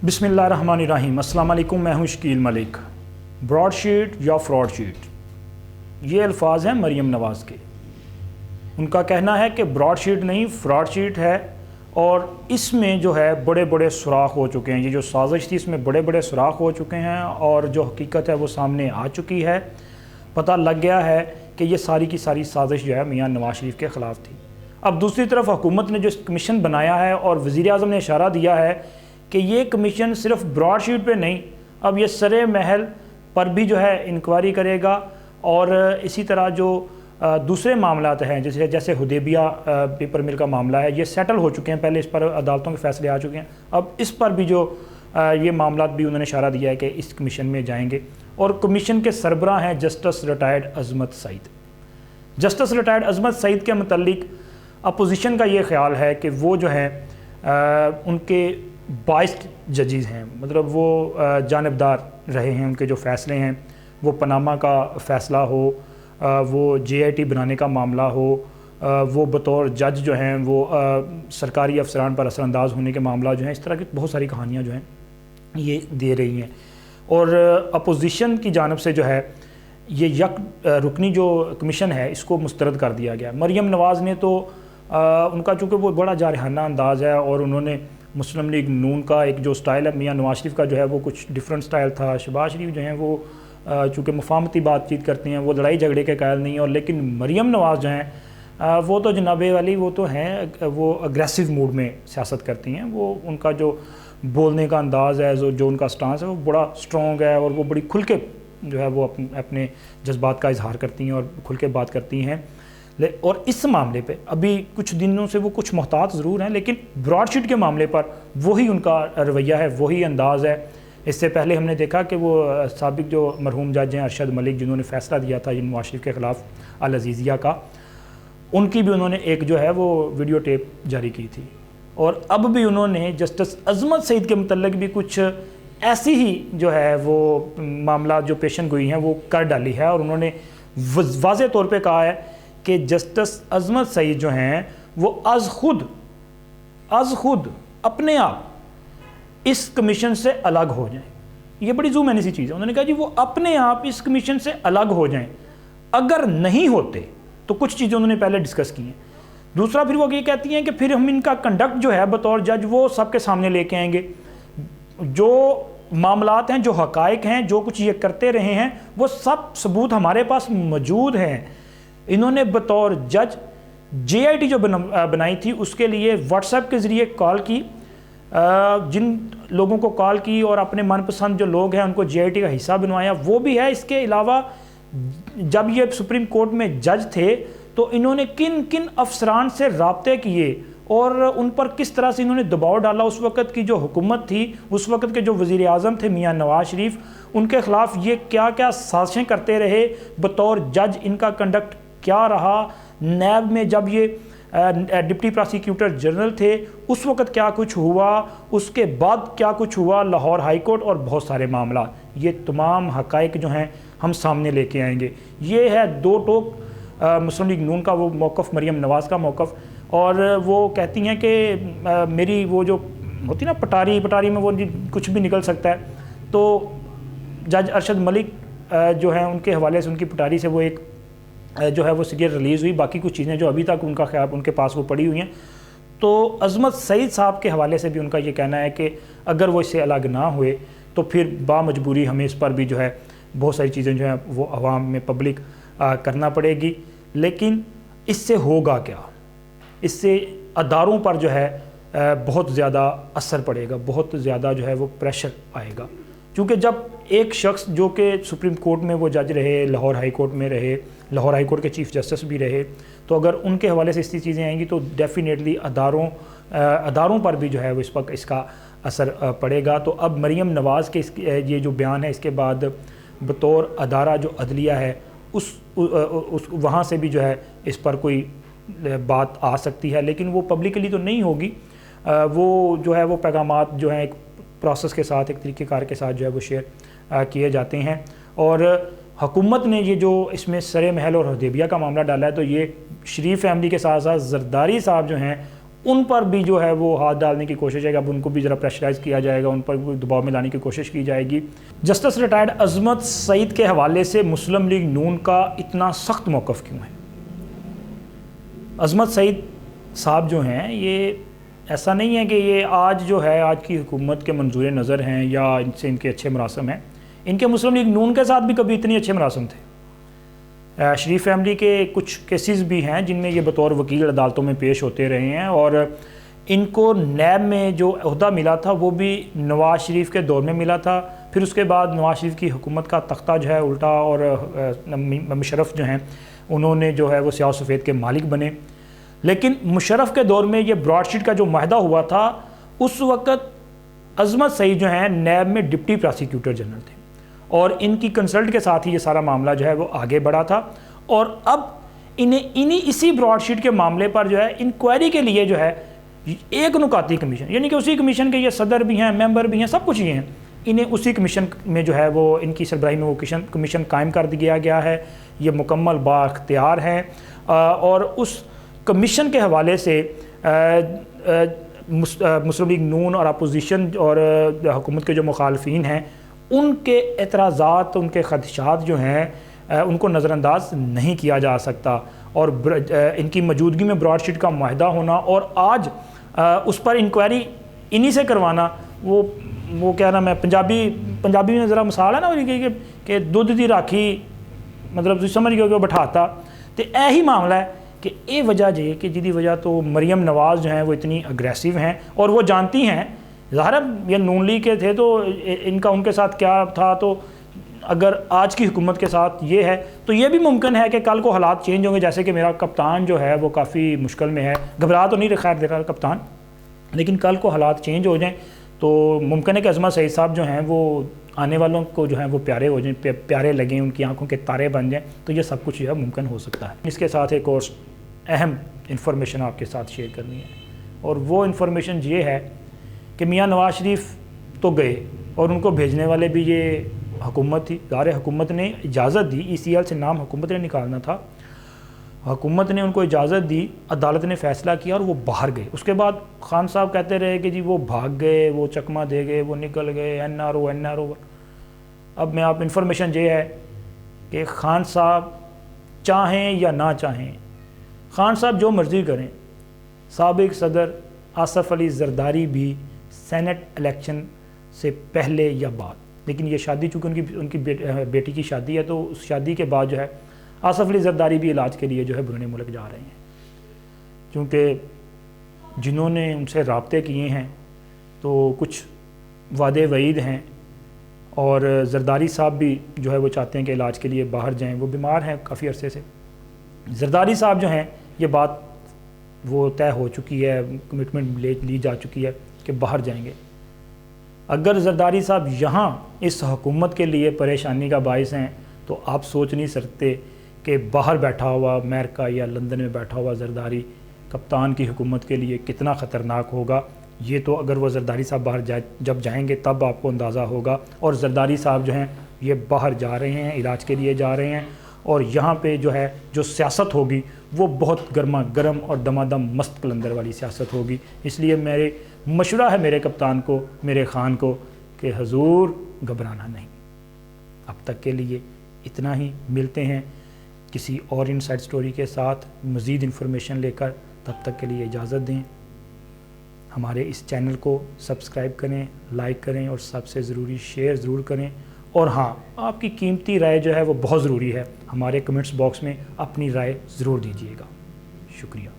बिस्मिल्लाहिर्रहमानिर्रहीम। अस्सलाम वालेकुम, मैं हूं शकील मलिक। ब्रॉड शीट या फ्रॉड शीट, ये अल्फाज हैं मरीम नवाज़ के। उनका कहना है कि ब्रॉड शीट नहीं, फ्रॉड शीट है और इसमें जो है बड़े बड़े सुराख हो चुके हैं। ये जो साजिश थी इसमें बड़े बड़े सुराख हो चुके हैं और जो हकीकत है वो सामने आ चुकी है। पता लग गया है कि ये सारी की सारी साजिश जो है मियाँ नवाज शरीफ के ख़िलाफ़ थी। अब दूसरी तरफ हुकूमत ने जो कमीशन बनाया है और वज़ीर-ए-आज़म ने इशारा दिया है कि ये कमीशन सिर्फ ब्रॉड शीट पे नहीं, अब ये सरे महल पर भी जो है इंक्वायरी करेगा और इसी तरह जो दूसरे मामलात हैं जैसे हुदैबिया पेपर मिल का मामला है, ये सेटल हो चुके हैं, पहले इस पर अदालतों के फैसले आ चुके हैं। अब इस पर भी जो ये मामलात भी उन्होंने इशारा दिया है कि इस कमीशन में जाएंगे। और कमीशन के सरबराह हैं जस्टिस रिटायर्ड अजमत सईद। जस्टिस रिटायर्ड अजमत सईद के मुतल्लिक अपोजिशन का ये ख्याल है कि वो जो है उनके 22 जजेस हैं, मतलब वो जानबदार रहे हैं। उनके जो फ़ैसले हैं वो पनामा का फ़ैसला हो, वो JIT बनाने का मामला हो, वो बतौर जज जो हैं वो सरकारी अफसरान पर असरअंदाज होने के मामला जो हैं, इस तरह की बहुत सारी कहानियाँ जो हैं ये दे रही हैं। और अपोजिशन की जानिब से जो है ये यक रुकनी जो कमीशन है इसको मुस्तरद कर दिया गया। मरीम नवाज़ ने तो उनका चूँकि वो बड़ा जारहाना अंदाज़ है और उन्होंने मुस्लिम लीग नून का एक जो स्टाइल है मियाँ नवाज शरीफ का जो है वो कुछ डिफरेंट स्टाइल था। शहबाज शरीफ जो हैं वो चूँकि मुफाहमती बातचीत करती हैं, वो लड़ाई झगड़े के कायल नहीं है। और लेकिन मरीम नवाज़ जो हैं वो तो जनाबे वाली, वो तो हैं, वो अग्रेसिव मूड में सियासत करती हैं। वो उनका जो बोलने का अंदाज़ है, जो उनका स्टांस है वो बड़ा स्ट्रॉन्ग है और वो बड़ी खुल के जो है वो अपने जज्बात का इजहार करती हैं और खुल के बात करती हैं। और इस मामले पे अभी कुछ दिनों से वो कुछ मोहतात ज़रूर हैं, लेकिन ब्रॉडशीट के मामले पर वही उनका रवैया है, वही अंदाज़ है। इससे पहले हमने देखा कि वो साबिक जो मरहूम जज हैं अरशद मलिक, जिन्होंने फ़ैसला दिया था नवाज शरीफ के ख़िलाफ़ अल अज़ीज़िया का, उनकी भी उन्होंने एक जो है वो वीडियो टेप जारी की थी। और अब भी उन्होंने जस्टिस अजमत सईद के मुतल्लिक़ भी कुछ ऐसी ही जो है वो मामला जो पेशन गोई हैं वो कर डाली है। और उन्होंने वाज़ेह तौर पर कहा है कि जस्टिस अजमत सईद जो हैं वो अज़ खुद अपने आप इस कमीशन से अलग हो जाएं। ये बड़ी ज़ूम ऐसी चीज़ है। उन्होंने कहा जी वो अपने आप इस कमीशन से अलग हो जाएं। अगर नहीं होते तो कुछ चीज़ें उन्होंने पहले डिस्कस की हैं। दूसरा फिर वो ये कहती हैं कि फिर हम इनका कंडक्ट जो है बतौर जज वो सबके सामने लेके आएंगे। जो मामलात हैं, जो हक़ाइक़ हैं, जो कुछ ये करते रहे हैं, वो सब सबूत हमारे पास मौजूद हैं। इन्होंने बतौर जज JIT जो बनाई थी उसके लिए व्हाट्सएप के ज़रिए कॉल की, जिन लोगों को कॉल की और अपने मनपसंद जो लोग हैं उनको JIT का हिस्सा बनवाया, वो भी है। इसके अलावा जब ये सुप्रीम कोर्ट में जज थे तो इन्होंने किन किन अफसरान से राब्ते किए और उन पर किस तरह से इन्होंने दबाव डाला। उस वक़्त की जो हुकूमत थी, उस वक़्त के जो वज़ीर-ए-आज़म थे मियाँ नवाज शरीफ, उनके ख़िलाफ़ ये क्या क्या साजिशें करते रहे, बतौर जज इनका कंडक्ट क्या रहा। नैब में जब ये डिप्टी प्रोसिक्यूटर जनरल थे उस वक़्त क्या कुछ हुआ, उसके बाद क्या कुछ हुआ, लाहौर हाई कोर्ट और बहुत सारे मामला, ये तमाम हक़ाइक़ जो हैं हम सामने लेके आएंगे। ये है दो टोक मुस्लिम लीग नून का वो मौक़िफ़, मरीम नवाज़ का मौक़िफ़। और वो कहती हैं कि मेरी वो जो होती ना पटारी में वो कुछ भी निकल सकता है। तो जज अरशद मलिक जो हैं उनके हवाले से, उनकी पटारी से वो एक जो है वो सीरियल रिलीज़ हुई। बाकी कुछ चीज़ें जो अभी तक उनका ख्याल उनके पास वो पड़ी हुई हैं। तो अजमत सईद साहब के हवाले से भी उनका ये कहना है कि अगर वो इससे अलग ना हुए तो फिर बामजबूरी हमें इस पर भी जो है बहुत सारी चीज़ें जो हैं वो अवाम में पब्लिक करना पड़ेगी। लेकिन इससे होगा क्या? इससे अदारों पर जो है बहुत ज़्यादा असर पड़ेगा, बहुत ज़्यादा जो है वो प्रेशर आएगा। क्योंकि जब एक शख्स जो कि सुप्रीम कोर्ट में वो जज रहे, लाहौर हाई कोर्ट में रहे, लाहौर हाई कोर्ट के चीफ़ जस्टिस भी रहे, तो अगर उनके हवाले से इसी चीज़ें आएंगी तो डेफिनेटली अदारों पर भी जो है वो इस वक्त इसका असर पड़ेगा। तो अब मरीम नवाज़ के ये जो बयान है, इसके बाद बतौर अदारा जो अदलिया है उस वहाँ से भी जो है इस पर कोई बात आ सकती है, लेकिन वो पब्लिकली तो नहीं होगी। वो जो है वो पैगामात जो हैं एक प्रोसेस के साथ, एक तरीक़ेकार के साथ जो है वो शेयर किए जाते हैं। और हुकूमत ने ये जो इसमें सरे महल और हुदैबिया का मामला डाला है, तो ये शरीफ फैमिली के साथ साथ जरदारी साहब जो हैं ان پر بھی جو ہے وہ ہاتھ ڈالنے کی کوشش ہے کہ اب ان کو بھی ذرا پریشرائز کیا جائے گا, ان پر دباؤ میں لانے کی کوشش کی جائے گی. جسٹس ریٹائرڈ عظمت سعید کے حوالے سے مسلم لیگ نون کا اتنا سخت موقف کیوں ہے؟ عظمت سعید صاحب جو ہیں یہ ایسا نہیں ہے کہ یہ آج جو ہے آج کی حکومت کے منظور نظر ہیں یا ان سے ان کے اچھے مراسم ہیں. ان کے مسلم لیگ نون کے ساتھ بھی کبھی اتنے اچھے مراسم تھے. شریف فیملی کے کچھ کیسز بھی ہیں جن میں یہ بطور وکیل عدالتوں میں پیش ہوتے رہے ہیں, اور ان کو نیب میں جو عہدہ ملا تھا وہ بھی نواز شریف کے دور میں ملا تھا. پھر اس کے بعد نواز شریف کی حکومت کا تختہ جو ہے الٹا, اور مشرف جو ہیں انہوں نے جو ہے وہ سیاہ و سفید کے مالک بنے. لیکن مشرف کے دور میں یہ براڈ شیٹ کا جو معاہدہ ہوا تھا اس وقت عظمت سعید جو ہیں نیب میں ڈپٹی پراسیکیوٹر جنرل تھے, اور ان کی کنسلٹ کے ساتھ ہی یہ سارا معاملہ جو ہے وہ آگے بڑھا تھا. اور اب انہیں اسی براڈ شیٹ کے معاملے پر جو ہے انکوائری کے لیے جو ہے ایک نکاتی کمیشن, یعنی کہ اسی کمیشن کے یہ صدر بھی ہیں, ممبر بھی ہیں, سب کچھ یہ ہیں, انہیں اسی کمیشن میں جو ہے وہ ان کی سربراہی میں وہ کمیشن قائم کر دیا گیا ہے. یہ مکمل بااختیار ہیں, اور اس کمیشن کے حوالے سے مسلم لیگ نون اور اپوزیشن اور حکومت کے جو مخالفین ہیں ان کے اعتراضات, ان کے خدشات جو ہیں ان کو نظر انداز نہیں کیا جا سکتا. اور ان کی موجودگی میں براڈ شیٹ کا معاہدہ ہونا اور آج اس پر انکوائری انہی سے کروانا, وہ کیا نام ہے, پنجابی میں ذرا مثال ہے نا کہ دودھ دی راکھی, مطلب سمجھ گئے کہ وہ بٹھاتا. تو یہی معاملہ ہے کہ یہ وجہ جی کہ جدی وجہ تو مریم نواز جو ہیں وہ اتنی اگریسو ہیں, اور وہ جانتی ہیں, ظاہر یہ نون لیگ کے تھے تو ان کا ان کے ساتھ کیا تھا, تو اگر آج کی حکومت کے ساتھ یہ ہے تو یہ بھی ممکن ہے کہ کل کو حالات چینج ہوں گے. جیسے کہ میرا کپتان جو ہے وہ کافی مشکل میں ہے, گھبرا تو نہیں خیر دے رہا کپتان, لیکن کل کو حالات چینج ہو جائیں تو ممکن ہے کہ عظمت سعید صاحب جو ہیں وہ آنے والوں کو جو ہیں وہ پیارے ہو جائیں, پیارے لگیں, ان کی آنکھوں کے تارے بن جائیں. تو یہ سب کچھ جو ہے ممکن ہو سکتا ہے. اس کے ساتھ ایک اور اہم انفارمیشن آپ کے ساتھ شیئر کرنی ہے, اور وہ انفارمیشن یہ ہے کہ میاں نواز شریف تو گئے اور ان کو بھیجنے والے بھی یہ حکومت تھی. ظاہر حکومت نے اجازت دی, ECL سے نام حکومت نے نکالنا تھا, حکومت نے ان کو اجازت دی, عدالت نے فیصلہ کیا اور وہ باہر گئے. اس کے بعد خان صاحب کہتے رہے کہ جی وہ بھاگ گئے, وہ چکمہ دے گئے, وہ نکل گئے, NRO. اب میں آپ انفارمیشن یہ ہے کہ خان صاحب چاہیں یا نہ چاہیں, خان صاحب جو مرضی کریں, سابق صدر آصف علی زرداری بھی سینٹ الیکشن سے پہلے یا بعد, لیکن یہ شادی چونکہ ان کی بیٹی کی شادی ہے تو اس شادی کے بعد جو ہے آصف علی زرداری بھی علاج کے لیے جو ہے بیرون ملک جا رہے ہیں, کیونکہ جنہوں نے ان سے رابطے کیے ہیں تو کچھ وعدے وعید ہیں, اور زرداری صاحب بھی جو ہے وہ چاہتے ہیں کہ علاج کے لیے باہر جائیں, وہ بیمار ہیں کافی عرصے سے. زرداری صاحب جو ہیں یہ بات وہ طے ہو چکی ہے, کمٹمنٹ لی جا چکی ہے کہ باہر جائیں گے. اگر زرداری صاحب یہاں اس حکومت کے لیے پریشانی کا باعث ہیں تو آپ سوچ نہیں سکتے کہ باہر بیٹھا ہوا امریکہ یا لندن میں بیٹھا ہوا زرداری کپتان کی حکومت کے لیے کتنا خطرناک ہوگا. یہ تو اگر وہ زرداری صاحب باہر جب جائیں گے تب آپ کو اندازہ ہوگا. اور زرداری صاحب جو ہیں یہ باہر جا رہے ہیں, علاج کے لیے جا رہے ہیں, اور یہاں پہ جو ہے جو سیاست ہوگی وہ بہت گرما گرم اور دمادم مست قلندر والی سیاست ہوگی. اس لیے میرے مشورہ ہے میرے کپتان کو, میرے خان کو, کہ حضور گھبرانا نہیں. اب تک کے لیے اتنا ہی, ملتے ہیں کسی اور انسائڈ سٹوری کے ساتھ مزید انفارمیشن لے کر. تب تک کے لیے اجازت دیں. ہمارے اس چینل کو سبسکرائب کریں, لائک کریں, اور سب سے ضروری شیئر ضرور کریں. اور ہاں, آپ کی قیمتی رائے جو ہے وہ بہت ضروری ہے. ہمارے کمنٹس باکس میں اپنی رائے ضرور دیجیے گا. شکریہ.